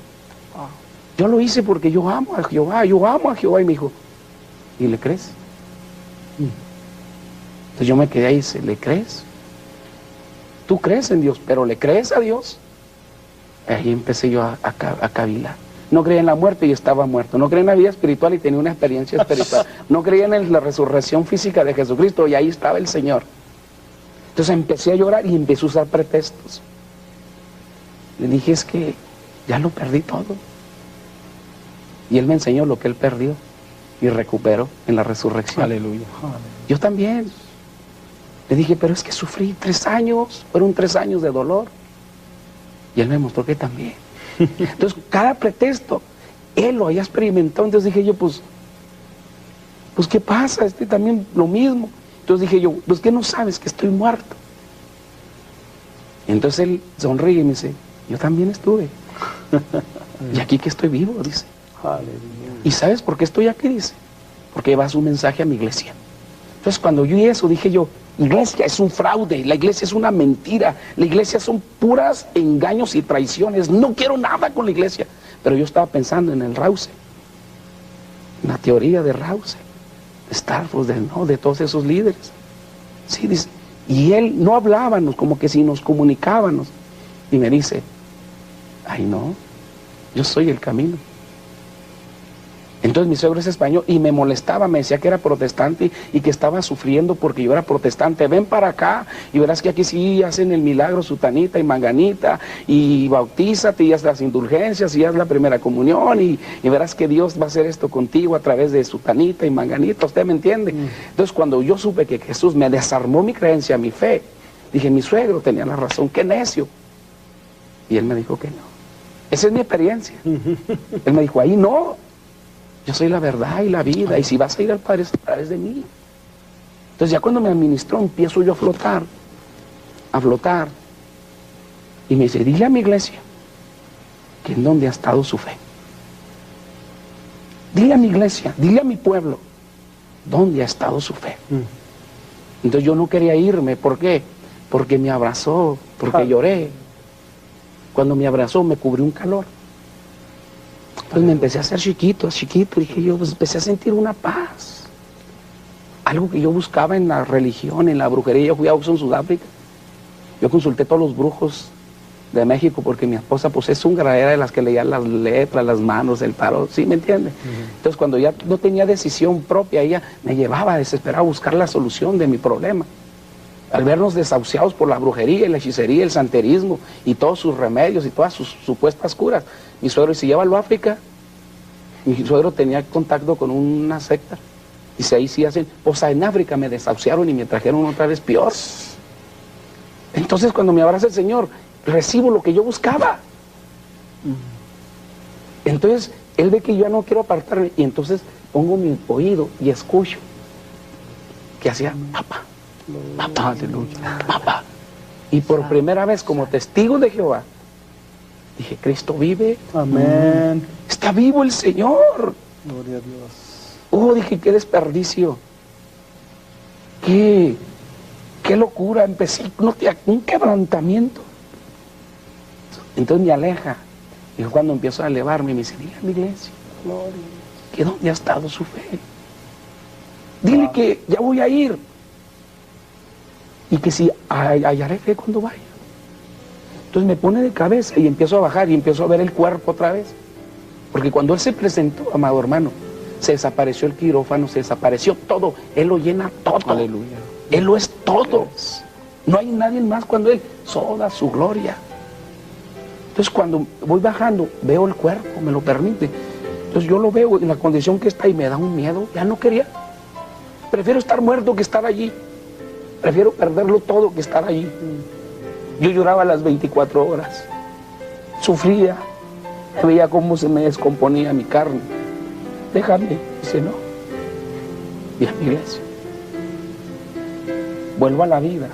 Yo lo hice porque yo amo a Jehová, y me dijo, ¿y le crees? Entonces yo me quedé ahí y dice, ¿le crees? Tú crees en Dios, pero ¿le crees a Dios? Ahí empecé yo a cavilar. No creía en la muerte y estaba muerto. No creía en la vida espiritual y tenía una experiencia espiritual. No creía en la resurrección física de Jesucristo y ahí estaba el Señor. Entonces empecé a llorar y empecé a usar pretextos. Le dije, es que ya lo perdí todo. Y Él me enseñó lo que Él perdió y recuperó en la resurrección. Aleluya. Yo también. Le dije, pero es que sufrí 3 años, fueron 3 años de dolor. Y Él me mostró que también. Entonces, cada pretexto, Él lo había experimentado. Entonces dije yo, pues ¿qué pasa? También lo mismo. Entonces dije yo, pues ¿qué no sabes? Que estoy muerto. Entonces Él sonríe y me dice, yo también estuve. Y aquí que estoy vivo, dice. ¿Y sabes por qué estoy aquí? Dice, porque llevas un mensaje a mi iglesia. Entonces cuando yo oí eso, dije yo, iglesia es un fraude, la iglesia es una mentira, la iglesia son puras engaños y traiciones, no quiero nada con la iglesia. Pero yo estaba pensando en el Rousey, en la teoría de Rousey, de Starbucks, de todos esos líderes. Sí, dice, y él no hablábamos, como que si nos comunicábamos. Y me dice, ay no, yo soy el camino. Entonces mi suegro es español y me molestaba, me decía que era protestante y que estaba sufriendo porque yo era protestante. Ven para acá y verás que aquí sí hacen el milagro sutanita y manganita y bautízate y haz las indulgencias y haz la primera comunión y verás que Dios va a hacer esto contigo a través de sutanita y manganita. ¿Usted me entiende? Entonces cuando yo supe que Jesús me desarmó mi creencia, mi fe, dije, mi suegro tenía la razón, qué necio. Y él me dijo que no. Esa es mi experiencia. Él me dijo, ahí no. Yo soy la verdad y la vida, y si vas a ir al Padre es a través de mí. Entonces ya cuando me administró, empiezo yo a flotar, y me dice, dile a mi iglesia que en dónde ha estado su fe. Dile a mi iglesia, dile a mi pueblo, dónde ha estado su fe. Entonces yo no quería irme, ¿por qué? Porque me abrazó, porque lloré. Cuando me abrazó me cubrió un calor. Pues me empecé a hacer chiquito, dije yo, pues empecé a sentir una paz. Algo que yo buscaba en la religión, en la brujería. Yo fui a Oxford, Sudáfrica. Yo consulté todos los brujos de México porque mi esposa pues es húngara, era de las que leía las letras, las manos, el tarot, ¿sí me entiende? Entonces cuando ya no tenía decisión propia, ella me llevaba desesperado a buscar la solución de mi problema. Al vernos desahuciados por la brujería, la hechicería, el santerismo y todos sus remedios y todas sus supuestas curas, mi suegro dice, llévalo a África. Mi suegro tenía contacto con una secta. Dice, ahí sí hacen, pues en África me desahuciaron y me trajeron otra vez peor. Entonces cuando me abraza el Señor, recibo lo que yo buscaba. Entonces Él ve que yo ya no quiero apartarme y entonces pongo mi oído y escucho que hacía, papá, papá, aleluya, papá. Y por primera vez como testigo de Jehová, dije, Cristo vive. Amén. Está vivo el Señor. Gloria a Dios. Oh, dije, qué desperdicio. Qué locura. Empecé un quebrantamiento. Entonces me aleja. Y cuando empiezo a elevarme, me dice, dile a mi iglesia, gloria, que dónde ha estado su fe. Dile que ya voy a ir. Y que si hallaré fe cuando vaya. Entonces me pone de cabeza y empiezo a bajar y empiezo a ver el cuerpo otra vez. Porque cuando Él se presentó, amado hermano, se desapareció el quirófano, se desapareció todo. Él lo llena todo. Aleluya. Él lo es todo. No hay nadie más cuando Él soda su gloria. Entonces cuando voy bajando, veo el cuerpo, me lo permite. Entonces yo lo veo en la condición que está y me da un miedo. Ya no quería. Prefiero estar muerto que estar allí. Prefiero perderlo todo que estar ahí. Yo lloraba las 24 horas. Sufría. Veía cómo se me descomponía mi carne. Déjame. Dice, no. Y a mi iglesia. Vuelvo a la vida.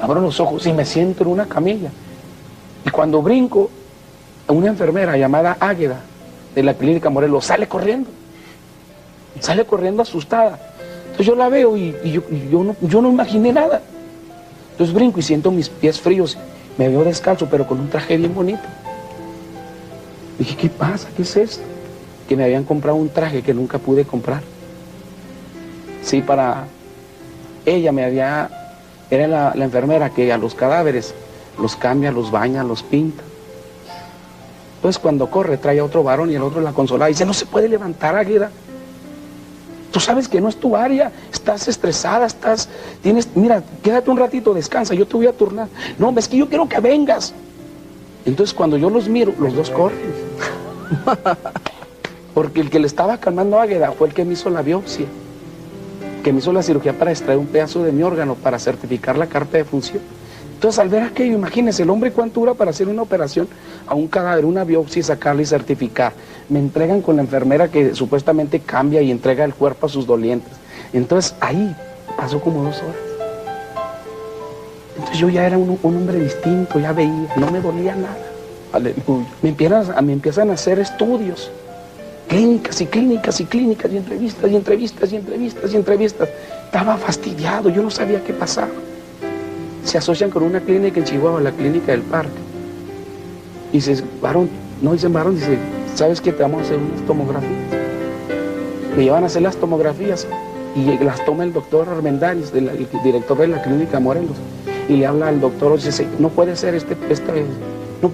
Abro los ojos y me siento en una camilla. Y cuando brinco, una enfermera llamada Águeda, de la clínica Morelos, sale corriendo asustada. Entonces yo la veo y yo no imaginé nada. Entonces brinco y siento mis pies fríos, me veo descalzo, pero con un traje bien bonito. Dije, ¿qué pasa? ¿Qué es esto? Que me habían comprado un traje que nunca pude comprar. Sí, para ella era la enfermera que a los cadáveres los cambia, los baña, los pinta. Entonces cuando corre trae a otro varón y el otro la consola y dice, no se puede levantar, Águeda. Tú sabes que no es tu área, estás estresada, mira, quédate un ratito, descansa, yo te voy a turnar. No, es que yo quiero que vengas. Entonces cuando yo los miro, los dos corren. Porque el que le estaba calmando a Águeda fue el que me hizo la biopsia, que me hizo la cirugía para extraer un pedazo de mi órgano, para certificar la carta de función. Entonces al ver aquello, imagínense, el hombre cuánto dura para hacer una operación a un cadáver, una biopsia y sacarla y certificar. Me entregan con la enfermera que supuestamente cambia y entrega el cuerpo a sus dolientes. Entonces ahí pasó como 2 horas. Entonces yo ya era un hombre distinto, ya veía, no me dolía nada. Aleluya. Me empiezan a hacer estudios, clínicas y clínicas y clínicas y entrevistas y entrevistas y entrevistas y entrevistas. Estaba fastidiado, yo no sabía qué pasaba. Se asocian con una clínica en Chihuahua, la clínica del Parque. Y dices, varón, no dicen varón, dice, ¿sabes qué? Te vamos a hacer unas tomografías. Me llevan a hacer las tomografías y las toma el doctor Armendáriz, el director de la clínica Morelos. Y le habla al doctor, dice, no puede ser no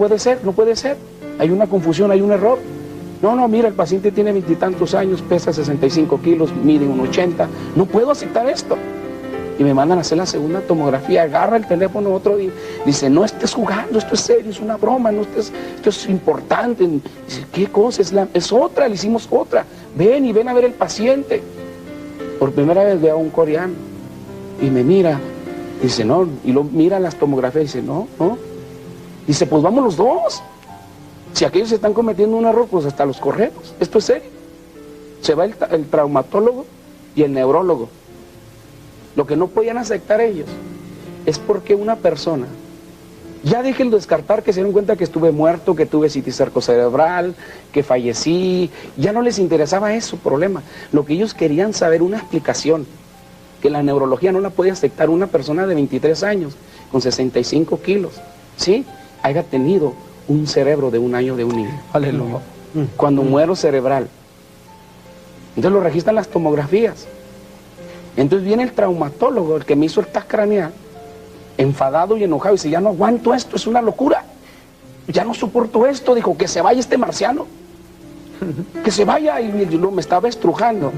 puede ser. Hay una confusión, hay un error. No, mira, el paciente tiene 20 y tantos años, pesa 65 kilos, mide 1,80. No puedo aceptar esto. Y me mandan a hacer la segunda tomografía, agarra el teléfono otro día, dice, no estés jugando, esto es serio, es una broma, esto es importante. Dice, ¿qué cosa? Es otra, le hicimos otra. Ven a ver el paciente. Por primera vez veo a un coreano y me mira, dice, no, y lo mira las tomografías, dice, no. Dice, pues vamos los dos. Si aquellos están cometiendo un error, pues hasta los corremos. Esto es serio. Se va el traumatólogo y el neurólogo. Lo que no podían aceptar ellos es porque una persona, ya déjenlo descartar, que se dieron cuenta que estuve muerto, que tuve citicerco cerebral, que fallecí, ya no les interesaba eso, problema. Lo que ellos querían saber, una explicación, que la neurología no la podía aceptar una persona de 23 años, con 65 kilos, ¿sí? Haya tenido un cerebro de 1 año de un niño. Aleluya. Cuando muero cerebral. Entonces lo registran las tomografías. Entonces viene el traumatólogo, el que me hizo el TAC craneal, enfadado y enojado, y dice, ya no aguanto esto, es una locura. Ya no soporto esto, dijo, que se vaya este marciano. Que se vaya, y me estaba estrujando.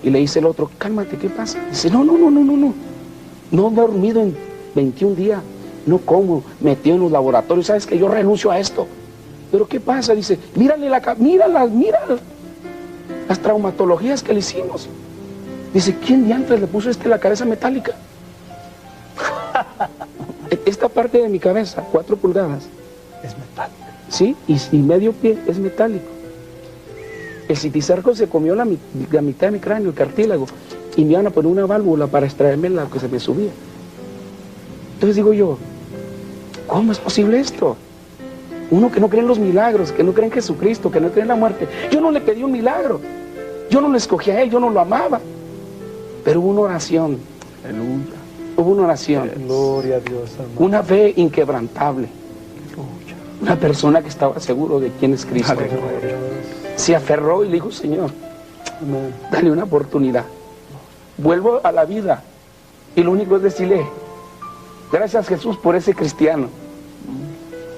Y le dice el otro, cálmate, ¿qué pasa? Dice, no. No he dormido en 21 días, no como, metido en los laboratorios, ¿sabes que yo renuncio a esto? ¿Pero qué pasa? Dice, mírale las traumatologías que le hicimos. Dice, ¿quién diantres le puso la cabeza metálica? Esta parte de mi cabeza, 4 pulgadas. Es metálica. Sí, y medio pie es metálico. El citicerco se comió la mitad de mi cráneo, el cartílago, y me iban a poner una válvula para extraerme la que se me subía. Entonces digo yo, ¿cómo es posible esto? Uno que no cree en los milagros, que no cree en Jesucristo, que no cree en la muerte. Yo no le pedí un milagro. Yo no lo escogí a él, yo no lo amaba. Pero hubo una oración. Aleluya. Hubo una oración. Gloria a Dios. Amén. Una fe inquebrantable. Aleluya. Una persona que estaba seguro de quién es Cristo. Aleluya. Se aferró y le dijo, Señor, Amén. dale una oportunidad. Vuelvo a la vida. Y lo único es decirle, gracias Jesús por ese cristiano.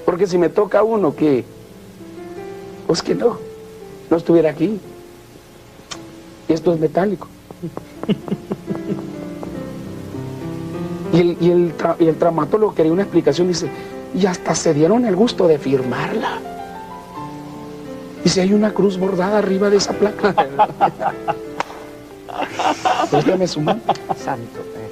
Porque si me toca uno que, pues que no estuviera aquí. Y esto es metálico. y el traumatólogo quería una explicación, dice, y hasta se dieron el gusto de firmarla. Dice, hay una cruz bordada arriba de esa placa. Préstame su mano. Santo eres.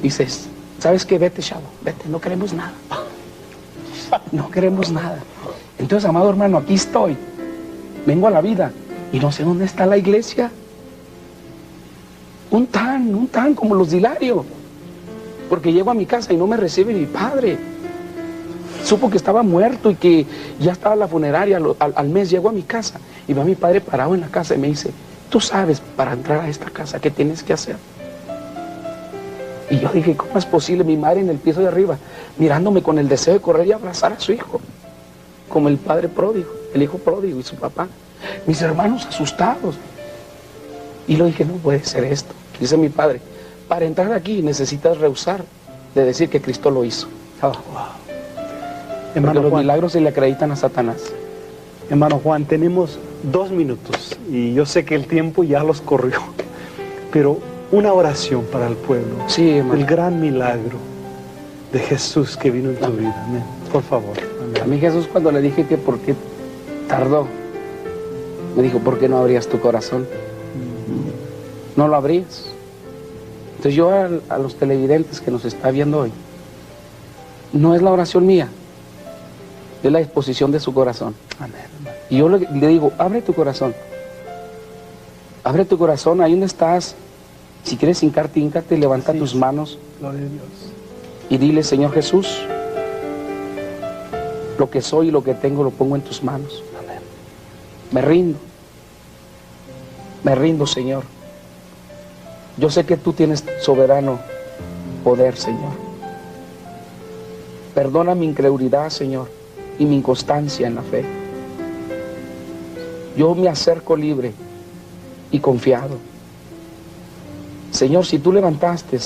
Dices, ¿sabes qué? Vete, chavo, vete, no queremos nada. No queremos nada. Entonces, amado hermano, aquí estoy. Vengo a la vida y no sé dónde está la iglesia. Un tan como los de Hilario. Porque llego a mi casa y no me recibe mi padre. Supo que estaba muerto y que ya estaba la funeraria. Al mes llego a mi casa y va mi padre parado en la casa y me dice, tú sabes, para entrar a esta casa, ¿qué tienes que hacer? Y yo dije, ¿cómo es posible? Mi madre en el piso de arriba, mirándome con el deseo de correr y abrazar a su hijo, como el padre pródigo, el hijo pródigo y su papá. Mis hermanos asustados. Y lo dije, no puede ser esto. Dice mi padre, para entrar aquí necesitas rehusar de decir que Cristo lo hizo. Oh, wow. Porque Hermano los Juan, milagros se le acreditan a Satanás. hermano Juan, tenemos 2 minutos y yo sé que el tiempo ya los corrió, pero una oración para el pueblo. Sí, hermano. El gran milagro de Jesús que vino en tu vida. Amén. Por favor. Amén. A mí Jesús, cuando le dije que por qué tardó, me dijo, ¿por qué no abrías tu corazón? No lo abrías. Entonces yo a los televidentes que nos está viendo hoy, no es la oración mía, es la disposición de su corazón. Amén. Y yo le digo, abre tu corazón. Abre tu corazón, ahí donde estás. Si quieres hincarte, híncate, levanta tus manos Gloria a Dios. y dile, Señor Jesús, lo que soy y lo que tengo lo pongo en tus manos. Amén. Me rindo, Señor. Yo sé que tú tienes soberano poder, Señor. Perdona mi incredulidad, Señor, y mi inconstancia en la fe. Yo me acerco libre y confiado. Señor, si tú levantaste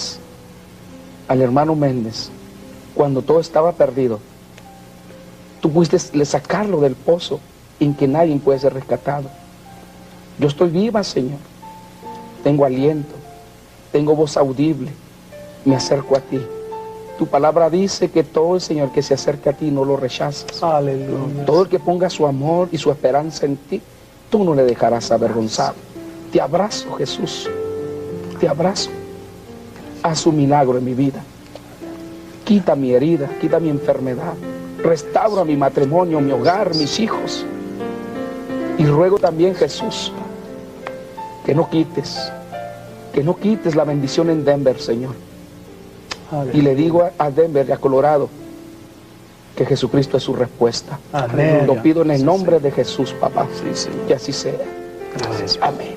al hermano Méndez cuando todo estaba perdido, tú pudiste sacarlo del pozo en que nadie puede ser rescatado. Yo estoy viva, Señor. Tengo aliento, tengo voz audible. Me acerco a ti. Tu palabra dice que todo el Señor que se acerca a ti no lo rechazas. Aleluya. Todo el que ponga su amor y su esperanza en ti, tú no le dejarás avergonzado. Te abrazo, Jesús. Te abrazo. Haz un milagro en mi vida. Quita mi herida, quita mi enfermedad. Restaura mi matrimonio, mi hogar, mis hijos. Y ruego también, Jesús, que no quites la bendición en Denver, Señor. Aleluya. Y le digo a Denver y a Colorado que Jesucristo es su respuesta. Amén. Lo pido en el nombre de Jesús, papá. Sí, Señor. Que así sea. Gracias. Amén.